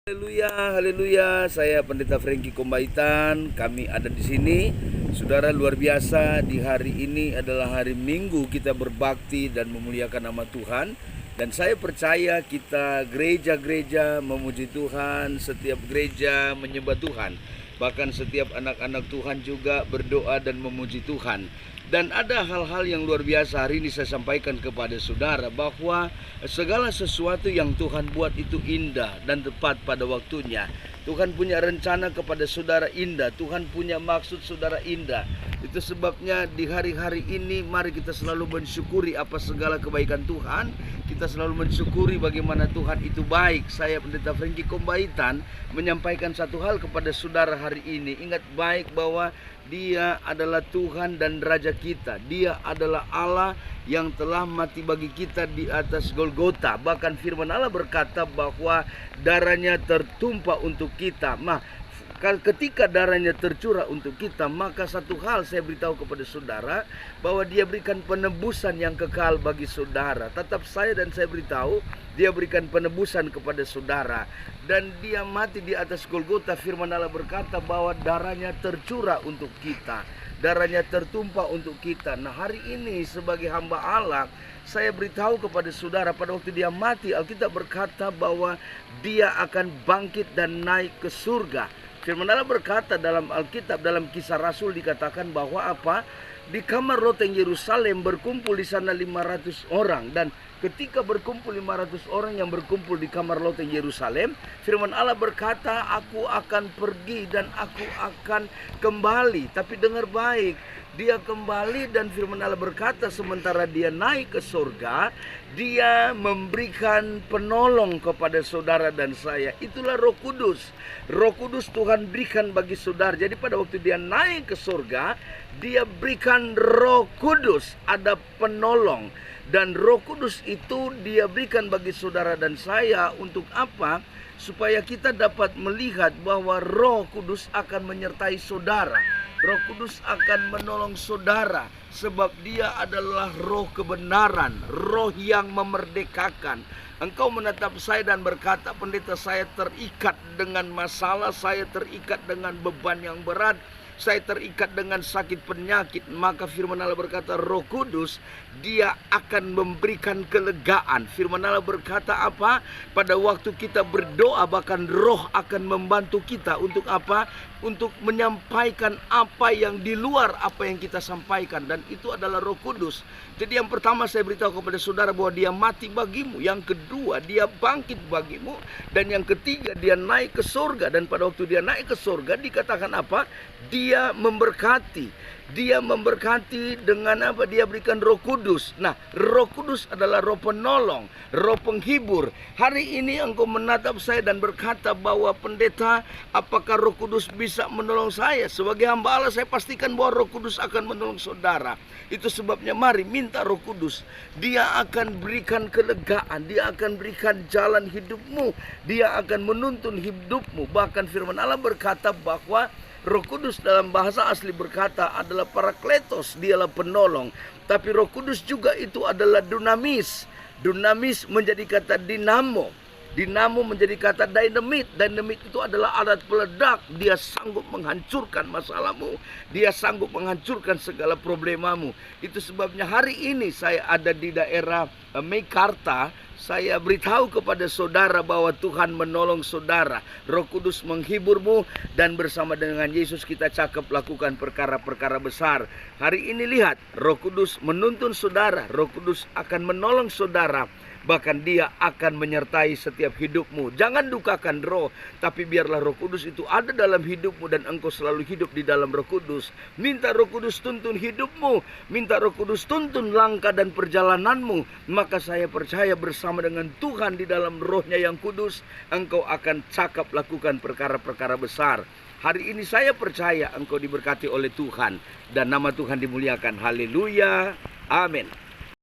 Haleluya, haleluya. Saya Pendeta Frankie Kombaitan. Kami ada di sini. Saudara, luar biasa, di hari ini adalah hari Minggu kita berbakti dan memuliakan nama Tuhan. Dan saya percaya kita gereja-gereja memuji Tuhan, setiap gereja menyembah Tuhan. Bahkan setiap anak-anak Tuhan juga berdoa dan memuji Tuhan. Dan ada hal-hal yang luar biasa hari ini saya sampaikan kepada saudara, bahwa segala sesuatu yang Tuhan buat itu indah dan tepat pada waktunya. Tuhan punya rencana kepada saudara indah, Tuhan punya maksud saudara indah. Itu sebabnya di hari-hari ini mari kita selalu mensyukuri apa segala kebaikan Tuhan. Kita selalu mensyukuri bagaimana Tuhan itu baik. Saya Pendeta Frankie Kombaitan menyampaikan satu hal kepada saudara hari ini. Ingat baik bahwa Dia adalah Tuhan dan Raja kita. Dia adalah Allah yang telah mati bagi kita di atas Golgota. Bahkan firman Allah berkata bahwa darahnya tertumpah untuk kita. Ketika darahnya tercurah untuk kita, maka satu hal saya beritahu kepada saudara, bahwa Dia berikan penebusan yang kekal bagi saudara. Tetap saya beritahu, Dia berikan penebusan kepada saudara. Dan Dia mati di atas Golgota. Firman Allah berkata bahwa darahnya tercurah untuk kita, darahnya tertumpah untuk kita. Nah, hari ini sebagai hamba Allah, saya beritahu kepada saudara, pada waktu Dia mati, Alkitab berkata bahwa Dia akan bangkit dan naik ke surga. Firman Allah berkata dalam Alkitab, dalam Kisah Rasul dikatakan bahwa apa? Di kamar loteng Yerusalem berkumpul di sana 500 orang. Dan ketika berkumpul 500 orang yang berkumpul di kamar loteng Yerusalem, firman Allah berkata, aku akan pergi dan aku akan kembali. Tapi dengar baik, Dia kembali dan firman Allah berkata sementara Dia naik ke surga, Dia memberikan penolong kepada saudara dan saya. Itulah Roh Kudus. Roh Kudus Tuhan berikan bagi saudara. Jadi pada waktu Dia naik ke surga, Dia berikan Roh Kudus, ada penolong. Dan Roh Kudus itu Dia berikan bagi saudara dan saya untuk apa? Supaya kita dapat melihat bahwa Roh Kudus akan menyertai saudara. Roh Kudus akan menolong saudara, sebab Dia adalah roh kebenaran, roh yang memerdekakan. Engkau menatap saya dan berkata, pendeta, saya terikat dengan masalah, saya terikat dengan beban yang berat, saya terikat dengan sakit penyakit. Maka firman Allah berkata, Roh Kudus Dia akan memberikan kelegaan. Firman Allah berkata apa? Pada waktu kita berdoa, bahkan Roh akan membantu kita untuk apa? Untuk menyampaikan apa yang di luar apa yang kita sampaikan. Dan itu adalah Roh Kudus. Jadi yang pertama saya beritahu kepada saudara bahwa Dia mati bagimu. Yang kedua, Dia bangkit bagimu. Dan yang ketiga, Dia naik ke surga. Dan pada waktu Dia naik ke surga dikatakan apa? Dia memberkati. Dia memberkati dengan apa? Dia berikan Roh Kudus. Nah, Roh Kudus adalah roh penolong, roh penghibur. Hari ini engkau menatap saya dan berkata bahwa, pendeta, apakah Roh Kudus bisa menolong saya? Sebagai hamba Allah, saya pastikan bahwa Roh Kudus akan menolong saudara. Itu sebabnya mari minta Roh Kudus. Dia akan berikan kelegaan, Dia akan berikan jalan hidupmu, Dia akan menuntun hidupmu. Bahkan firman Allah berkata bahwa Roh Kudus dalam bahasa asli berkata adalah parakletos, Dialah penolong. Tapi Roh Kudus juga itu adalah dunamis. Dunamis menjadi kata dinamo. Dinamo menjadi kata dynamite. Dynamite itu adalah alat peledak. Dia sanggup menghancurkan masalahmu. Dia sanggup menghancurkan segala problemamu. Itu sebabnya hari ini saya ada di daerah Meikarta. Saya beritahu kepada saudara bahwa Tuhan menolong saudara. Roh Kudus menghiburmu dan bersama dengan Yesus kita cakap lakukan perkara-perkara besar. Hari ini lihat, Roh Kudus menuntun saudara. Roh Kudus akan menolong saudara. Bahkan Dia akan menyertai setiap hidupmu. Jangan dukakan Roh, tapi biarlah Roh Kudus itu ada dalam hidupmu dan engkau selalu hidup di dalam Roh Kudus. Minta Roh Kudus tuntun hidupmu, minta Roh Kudus tuntun langkah dan perjalananmu. Maka saya percaya bersama dengan Tuhan di dalam Roh-Nya yang kudus, engkau akan cakap lakukan perkara-perkara besar. Hari ini saya percaya engkau diberkati oleh Tuhan dan nama Tuhan dimuliakan. Haleluya. Amin.